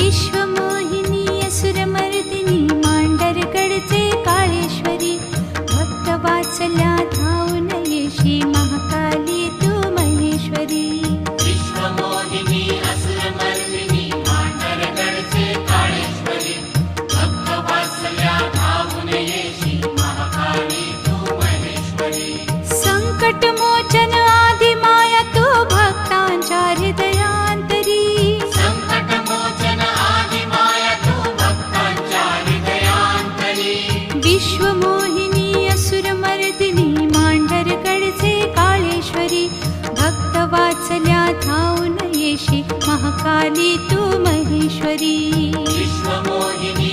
विश्वमोहिनी असुरमर्दिनी मांढरगडचे काळेश्वरी भक्त वात्सल्या धावून येशी महाकाली तू महेश्वरी विश्वमोहिनी असुरमर्दिनी मांढरगडचे काळेश्वरी भक्त वात्सल्या धावून येशी महाकाली तू महेश्वरी संकटमोचन आदि माया तू भक्तांच्या हृदयांतरी संकटमोचन आदि माया तू भक्तांच्या हृदयांतरी विश्वमोहिनी असुरमर्दिनी मांढरगडचे काळेश्वरी भक्त वात्सल्या धावून येशी महाकाली तू महेश्वरी विश्वमोहिनी